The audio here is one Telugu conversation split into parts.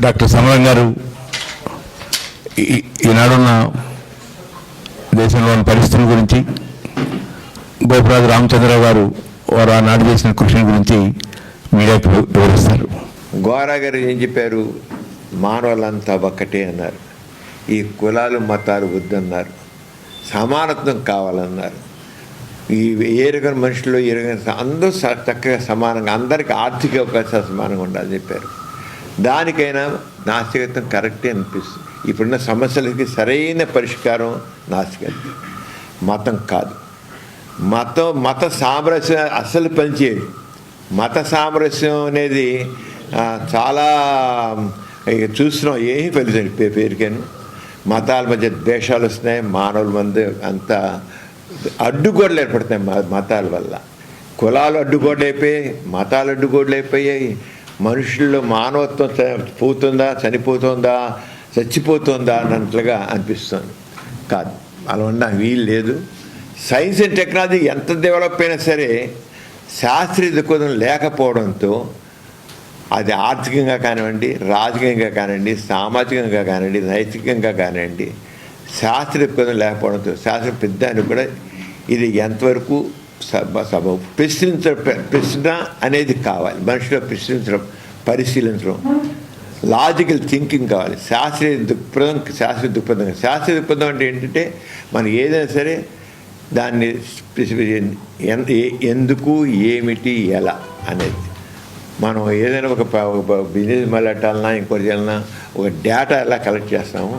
డాక్టర్ సమరం గారు ఈనాడున్న దేశంలోని పరిస్థితుల గురించి, గోపురాజు రామచంద్రరావు గారు వారు ఆనాడు చేసిన కృషిని గురించి మీడియాకు వివరిస్తారు. గోరా గారు ఏం చెప్పారు? మానవులంతా ఒక్కటే అన్నారు. ఈ కులాలు మతాలు వద్దన్నారు. సమానత్వం కావాలన్నారు. ఈ ఏరుగని మనుషులు అందరూ చక్కగా సమానంగా, అందరికీ ఆర్థిక అవకాశాలు సమానంగా ఉండాలని చెప్పారు. దానికైనా నాస్తికత్వం కరెక్టే అనిపిస్తుంది. ఇప్పుడున్న సమస్యలకి సరైన పరిష్కారం నాస్తికత్వం, మతం కాదు. మత సామరస్యం అస్సలు పనిచేయదు. మత సామరస్యం అనేది చాలా చూస్తున్నాం. ఏమీ ఫలితం పేరుకేను మతాల మధ్య ద్వేషాలు వస్తున్నాయి. మానవుల మధ్య అంతా అడ్డుగోడలు ఏర్పడుతున్నాయి మతాల వల్ల. కులాలు అడ్డుగోడలు అయిపోయాయి, మతాలు అడ్డుగోడలు అయిపోయాయి. మనుషుల్లో మానవత్వం పోతుందా, చనిపోతుందా, చచ్చిపోతుందా అన్నట్లుగా అనిపిస్తుంది. కాదు, అలా ఉన్న వీలు లేదు. సైన్స్ అండ్ టెక్నాలజీ ఎంత డెవలప్ అయినా సరే శాస్త్రీయ దృక్పథం లేకపోవడంతో అది ఆర్థికంగా కానివ్వండి, రాజకీయంగా కానివ్వండి, సామాజికంగా కానివ్వండి, నైతికంగా కానివ్వండి, శాస్త్రీయ దృక్పథం లేకపోవడంతో శాస్త్రం పెద్దానికి కూడా ఇది ఎంతవరకు ప్రశ్న అనేది కావాలి. మనిషిలో ప్రశ్నించడం, పరిశీలించడం, లాజికల్ థింకింగ్ కావాలి. శాస్త్రీయ దృక్పథం అంటే ఏంటంటే మనం ఏదైనా సరే దాన్ని ఎందుకు, ఏమిటి, ఎలా అనేది మనం ఏదైనా ఒక బిజినెస్ మొదలెట్టాలన్నా, ఇంకోటి చేయాలన్నా ఒక డేటా ఎలా కలెక్ట్ చేస్తాము.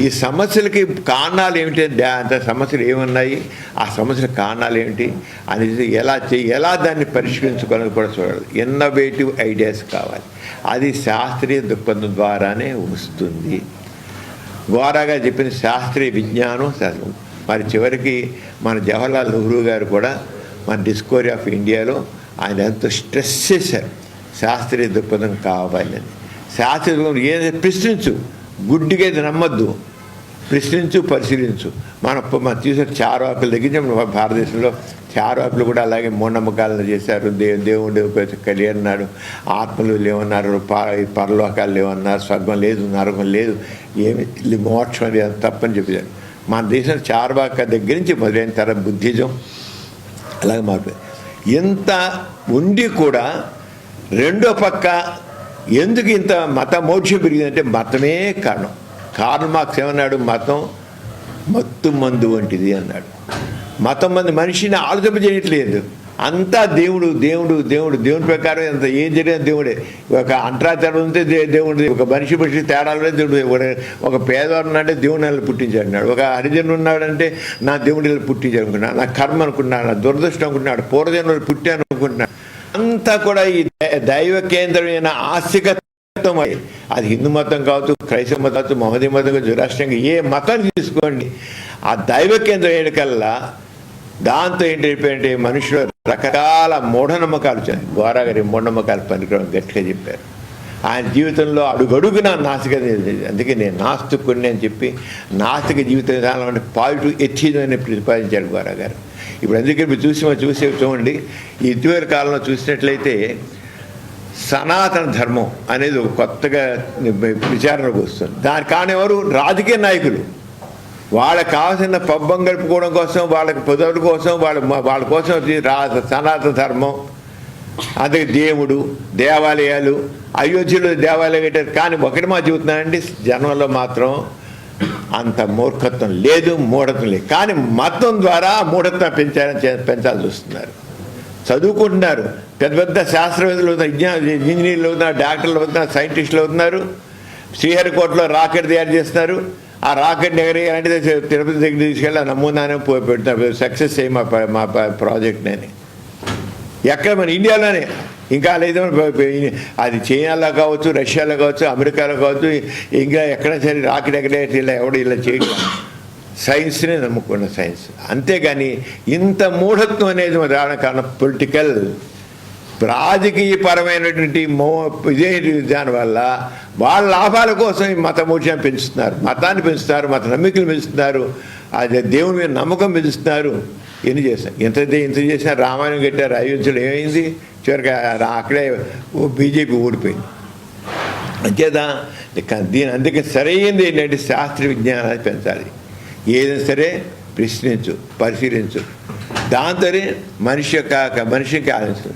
ఈ సమస్యలకి కారణాలు ఏమిటి, అంత సమస్యలు ఏమున్నాయి, ఆ సమస్యల కారణాలు ఏమిటి అనేది ఎలా దాన్ని పరిష్కరించుకోవాలని కూడా చూడాలి. ఇన్నోవేటివ్ ఐడియాస్ కావాలి. అది శాస్త్రీయ దృక్పథం ద్వారానే వస్తుంది. గోరాగా చెప్పిన శాస్త్రీయ విజ్ఞానం శాస్త్రం. మరి చివరికి మన జవహర్లాల్ నెహ్రూ గారు కూడా మన డిస్కవరీ ఆఫ్ ఇండియాలో ఆయన ఎంతో స్ట్రెస్ చేశారు శాస్త్రీయ దృక్పథం కావాలని. శాస్త్రీయ దృక్పథం ఏదైతే ప్రశ్నించు, గుడ్డిగా ఇది నమ్మద్దు, ప్రశ్నించు, పరిశీలించు. మనం చూసే చార్వాకుల దగ్గర భారతదేశంలో చార్వాకులు కూడా అలాగే మూఢనమ్మకాలను చేశారు. దేవుడు కలియన్నాడు, ఆత్మలు లేవన్నారు, పరలోకాలు లేవన్నారు, స్వర్గం లేదు, నరకం లేదు, ఏమి మోక్షం లేదు, తప్పని చెప్పారు. మన దేశం చార్వాక దగ్గర నుంచి మొదలైన తర్వాత బుద్ధిజం అలాగే మారిపోయింది. ఇంత ఉండి కూడా రెండో పక్క ఎందుకు ఇంత మత మోక్షం పెరిగిందంటే మతమే కారణం. కార్ల్ మార్క్స్ ఏమన్నాడు? మతం మత్తు మందు వంటిది అన్నాడు. మతం మంది మనిషిని ఆలోచింపజేయట్లేదు. అంతా దేవుడు దేవుడు దేవుడు దేవుడి ప్రకారం ఎంత ఏం జరిగిన దేవుడే. ఒక అంటరా తేడా ఉంటే దేవుడు, ఒక మనిషి తేడాలనే దేవుడు. ఒక పేదవాడు ఉన్నాడంటే దేవుని నెలలు పుట్టించాడు అన్నాడు. ఒక హరిజనుడు ఉన్నాడంటే నా దేవుడి నెలలు పుట్టించాడు అనుకున్నాడు. నా కర్మ అనుకున్నాడు, నా దురదృష్టం అనుకున్నాడు, పూర్వజన్మలు పుట్టాను అనుకుంటున్నాడు. అంతా కూడా ఈ దైవ కేంద్రమైన ఆస్తికత్వం. అది హిందూ మతం కావచ్చు, క్రైస్తవ మతం కావచ్చు, మహమ్మదీ మతం కావచ్చు, జురాష్ట్రంగా ఏ మతం తీసుకోండి, ఆ దైవ కేంద్రం ఏడుకల్లా దాంతో ఏంటంటే మనుషులు రకరకాల మూఢనమ్మకాలు వచ్చాయి. గోరా గారి మూఢనమ్మకాలు పనికిరం గట్టిగా చెప్పారు. ఆయన జీవితంలో అడుగడుగున నాస్తికత. అందుకే నేను నాస్తికుడిని అని చెప్పి నాస్తిక జీవిత విధానం అంటే పాజిటివ్ ఎథిజం అని ప్రతిపాదించారు గోరా గారు. ఇప్పుడు అందుకే మీరు చూసి చూడండి, ఈ ఇటీవల కాలంలో చూసినట్లయితే సనాతన ధర్మం అనేది ఒక కొత్తగా విచారణకు వస్తుంది. దాని కారణం ఎవరు? రాజకీయ నాయకులు. వాళ్ళకి కావాల్సిన పబ్బం గడుపుకోవడం కోసం, వాళ్ళకి పొదవుల కోసం, వాళ్ళ కోసం సనాతన ధర్మం, అదే దేవుడు, దేవాలయాలు, అయోధ్యలో దేవాలయం కట్టారు. కానీ ఒకటి మా చెబుతున్నానండి, జనంలో మాత్రం అంత మూర్ఖత్వం లేదు, మూఢత్వం లేదు. కానీ మతం ద్వారా మూఢత్వం పెంచాల్సి వస్తున్నారు. చదువుకుంటున్నారు, పెద్ద పెద్ద శాస్త్రవేత్తలు అవుతున్నారు, ఇంజనీర్లు అవుతున్నారు, డాక్టర్లు అవుతున్నారు, సైంటిస్టులు అవుతున్నారు. శ్రీహరికోటలో రాకెట్ తయారు చేస్తున్నారు. ఆ రాకెట్ ఎగరి అంటే తిరుపతి దగ్గర తీసుకెళ్ళి నమూనానే పెడుతున్నారు. సక్సెస్ అయ్యి మా ప్రాజెక్ట్ అని. ఎక్కడ మన ఇండియాలోనే, ఇంకా లేదు. అది చైనాలో కావచ్చు, రష్యాలో కావచ్చు, అమెరికాలో కావచ్చు, ఇంకా ఎక్కడ సరే రాకెట్ ఎగరే ఇలా ఎవడు ఇలా చేయడం. సైన్స్నే నమ్ముకున్న సైన్స్. అంతేగాని ఇంత మూఢత్వం అనేది రావడం కారణం పొలిటికల్, రాజకీయపరమైనటువంటి ఇదే దానివల్ల వాళ్ళ లాభాల కోసం ఈ మత మోక్షాన్ని పెంచుతున్నారు, మతాన్ని పెంచుతున్నారు, మత నమ్మికలు పెంచుతున్నారు, అది దేవుని మీద నమ్మకం పెంచుతున్నారు. ఎన్ని చేశారు, ఇంత చేసినా రామాయణం కట్టారు, అయోధ్యలో ఏమైంది? చివరికి అక్కడే బీజేపీ ఓడిపోయింది. అంచేదా అందుకే సరైనది ఏంటంటే శాస్త్ర విజ్ఞానాన్ని పెంచాలి. ఏదైనా సరే ప్రశ్నించు, పరిశీలించు, దాంతోనే మనిషికి ఆలోచించు.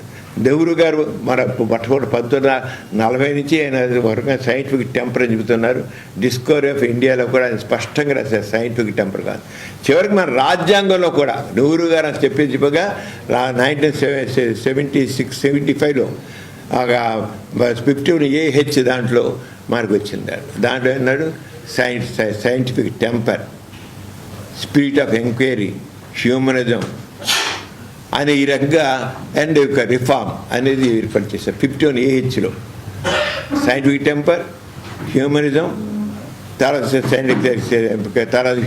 నెహ్రూ గారు మన మొట్టమొదటి 1940 నుంచి ఆయన వరకు సైంటిఫిక్ టెంపర్ అని చెబుతున్నారు. డిస్కవరీ ఆఫ్ ఇండియాలో కూడా ఆయన స్పష్టంగా రాశారు సైంటిఫిక్ టెంపర్ కాదు. చివరికి మన రాజ్యాంగంలో కూడా నెహ్రూ గారు అని చెప్పగా 1975లో 15AH దాంట్లో మనకు వచ్చింది. దాంట్లో ఏమన్నాడు, scientific temper, spirit of enquiry, humanism అని ఈ రకంగా అండ్ రిఫార్మ్ అనేది ఏర్పాటు చేశారు 15AHలో. సైంటిఫిక్ టెంపర్, హ్యూమనిజం, తర్వాత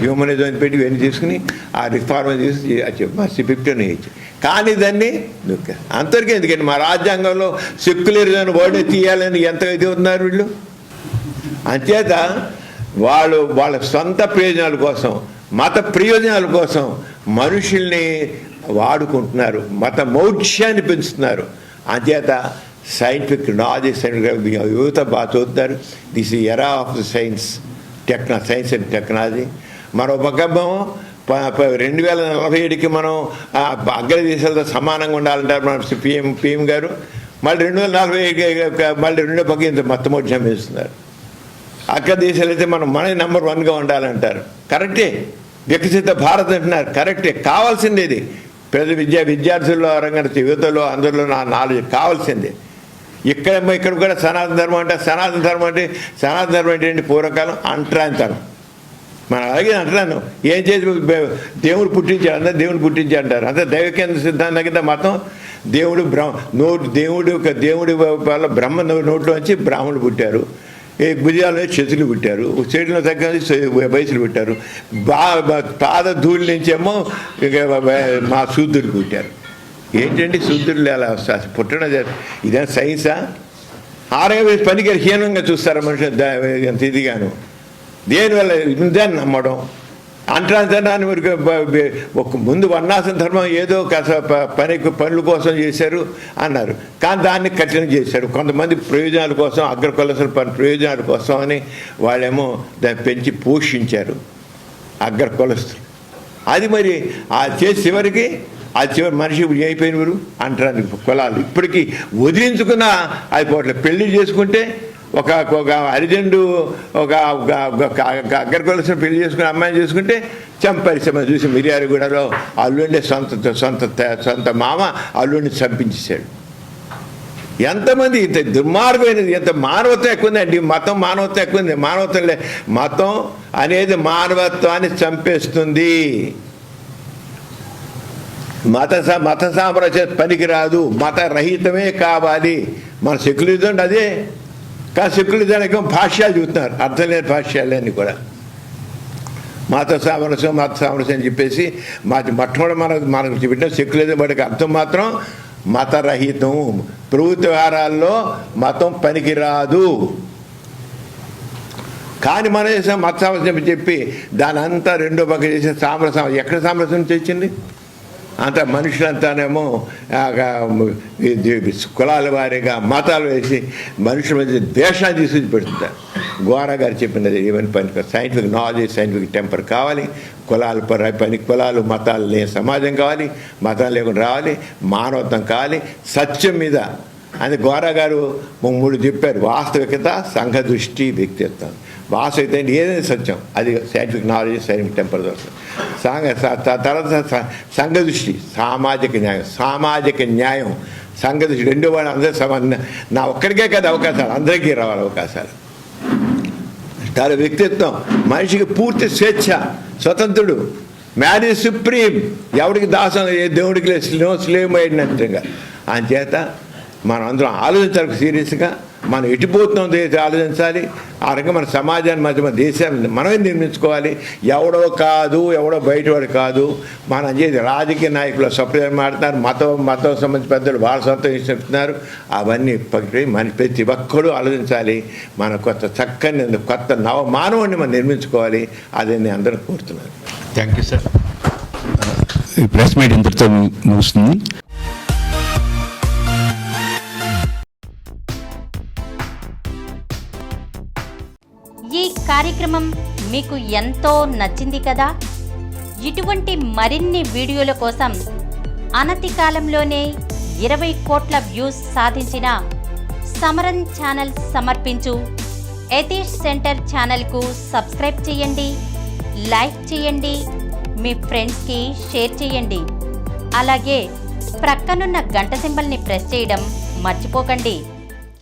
హ్యూమనిజం అని పెట్టి ఇవన్నీ తీసుకుని ఆ రిఫార్మ్ తీసి 15AH. కానీ దాన్ని అంతవరకు ఎందుకండి మా రాజ్యాంగంలో సెక్యులరిజం వర్డ్ తీయాలని ఎంత ఇది ఉన్నారు వీళ్ళు. అంచేత వాళ్ళ సొంత ప్రయోజనాల కోసం, మత ప్రయోజనాల కోసం మనుషుల్ని వాడుకుంటున్నారు, మత మౌఢ్యాన్ని పెంచుతున్నారు. అంచేత సైంటిఫిక్ నాలెడ్జ్ యువత బాగా చదువుతున్నారు. This era of the science and technology. మరో పక్కమో 2047కి మనం అగ్రదేశాలతో సమానంగా ఉండాలంటారు మన పిఎం గారు. మళ్ళీ 2040 మళ్ళీ రెండో పక్క ఇంత మతమౌఢ్యం పెంచుతున్నారు. అగ్రదేశాలు అయితే మనం నెంబర్ 1గా ఉండాలంటారు. కరెక్టే. వికసిత భారత్ అంటున్నారు. కరెక్టే. కావాల్సింది ఇది. ప్రజల విద్యార్థుల్లో రంగంలో యువతలో అందరిలో నాలెడ్జ్ కావాల్సిందే. ఇక్కడ కూడా సనాతన ధర్మం అంటే పూర్వకాలం అంటరాంతరం. మనం అలాగే అంటున్నాను, ఏం చేసి దేవుడు పుట్టించాడు, అందరూ దేవుడు పుట్టించాడు అంటారు. అంతా దైవకేంద్ర సిద్ధాంతం కింద మతం. దేవుడు వల్ల బ్రహ్మ నోట్లోంచి బ్రాహ్మణులు పుట్టారు, భుజాల్లో చెతులు పుట్టారు, చెడులో తగ్గ వయసులు పుట్టారు, పాద ధూళి నుంచేమో మా శూద్రులు పుట్టారు. ఏంటంటే శూద్రులు ఎలా వస్తారు పుట్టడం? ఇదే సైన్సా? ఆరోగ్య పనికి హీనంగా చూస్తారా మనుషులు ఎంత ఇదిగాను? దేనివల్ల ఇందాన్ని నమ్మడం అంటరాంతరాన్ని ఒక ముందు వర్ణాశ్రమ ధర్మం ఏదో పనుల కోసం చేశారు అన్నారు, కానీ దాన్ని కఠినం చేశారు. కొంతమంది ప్రయోజనాల కోసం, అగ్రకులస్తుల ప్రయోజనాల కోసం అని వాళ్ళేమో దాన్ని పెంచి పోషించారు అగ్రకులస్తులు. అది మరి ఆ చేసి చివరికి మనిషి అయిపోయినవారు అంటారు కులాలు. ఇప్పటికీ వదిలించుకున్న అది పోట్ల పెళ్లి చేసుకుంటే ఒక హరిజనుడు ఒక అగ్రకులస్తుని పెళ్లి చేసుకుని అమ్మాయిని చేసుకుంటే చంపరిశ్రమ చూసి మిర్యాలగూడలో అల్లుండే సొంత మామ అల్లుడిని చంపించేశాడు. ఎంతమంది ఇంత దుర్మార్గమైనది, ఎంత మానవత్వం ఎక్కువంది అండి. మానవత్వం ఎక్కువంది. మతం అనేది మానవత్వాన్ని చంపేస్తుంది. మత సామ్రాజ్యం పనికిరాదు, మత రహితమే కావాలి. మన సెక్యులరిజం అదే. కానీ సెక్యులరిజానికి భాష్యాలు చూస్తున్నారు, అర్థం లేని భాష్యాలన్నీ కూడా. మత సామరస్యం అని చెప్పేసి మొట్టమొదటి మనకు పెట్టిన సెక్యులరిజం వాటికి అర్థం మాత్రం మతరహితం. ప్రభుత్వ వ్యవహారాల్లో మతం పనికిరాదు. కానీ మనం చేసిన మత సామరస్యం చెప్పి దాని అంతా రెండో పక్క చేసే సామరస్యం. ఎక్కడ సామరస్యం తెచ్చింది? అంత మనుషులంతానేమో కులాల వారీగా మతాలు వేసి మనుషుల మధ్య ద్వేషాన్ని తీసుకొచ్చి పెడుతుంటారు. గోరా గారు చెప్పినది ఏమని పని సైంటిఫిక్ నాలెడ్జ్, సైంటిఫిక్ టెంపర్ కావాలి. కులాలు మతాలు లేని సమాజం కావాలి. మతాలు లేకుండా రావాలి. మానవత్వం కావాలి. సత్యం మీద అని గోరా గారు 3 చెప్పారు. వాస్తవికత, సంఘ దృష్టి, వ్యక్తిత్వం. వాస్తవికత అంటే ఏదైనా సత్యం, అది సైంటిఫిక్ నాలెడ్జ్, సైంటిఫిక్ టెంపర్ వస్తుంది. తర్వాత సంఘ దృష్టి, సామాజిక న్యాయం. సంఘ దృష్టి రెండో వాళ్ళు అందరూ నా ఒక్కడికే కదా అవకాశాలు, అందరికీ రావాలి అవకాశాలు. తన వ్యక్తిత్వం, మనిషికి పూర్తి స్వేచ్ఛ, స్వతంత్రుడు, మ్యారేజ్ సుప్రీం, ఎవరికి దాసం, ఏ దేవుడికి స్లేవ్ అయినట్టుగా. అంచేత మనం అందరం ఆలోచించాలి సీరియస్గా. మనం ఎటుపోతున్నాం ఆలోచించాలి. ఆ రకంగా మన సమాజాన్ని మన దేశాన్ని మనమే నిర్మించుకోవాలి. ఎవడో బయటవాడు కాదు. మనం చేసి రాజకీయ నాయకులు సప్రదాయం మాడుతున్నారు, మతం సంబంధించి పెద్దలు వాళ్ళ సొంతం చెప్తున్నారు. అవన్నీ ప్రతి ఒక్కరూ ఆలోచించాలి. మన కొత్త నవ మానవుడిని మనం నిర్మించుకోవాలి. అదే నేను అందరూ కోరుతున్నాను. Thank you sir. ఈ ప్రెస్ మీట్ ఇంతటితో ముగుస్తుంది. కార్యక్రమం మీకు ఎంతో నచ్చింది కదా? ఇటువంటి మరిన్ని వీడియోల కోసం అనతి కాలంలోనే 20 కోట్ల వ్యూస్ సాధించిన సమరన్ ఛానల్ సమర్పించు యతీష్ సెంటర్ ఛానల్కు సబ్స్క్రైబ్ చేయండి, లైక్ చేయండి, మీ ఫ్రెండ్స్కి షేర్ చేయండి. అలాగే ప్రక్కనున్న గంట సింబల్ని ప్రెస్ చేయడం మర్చిపోకండి.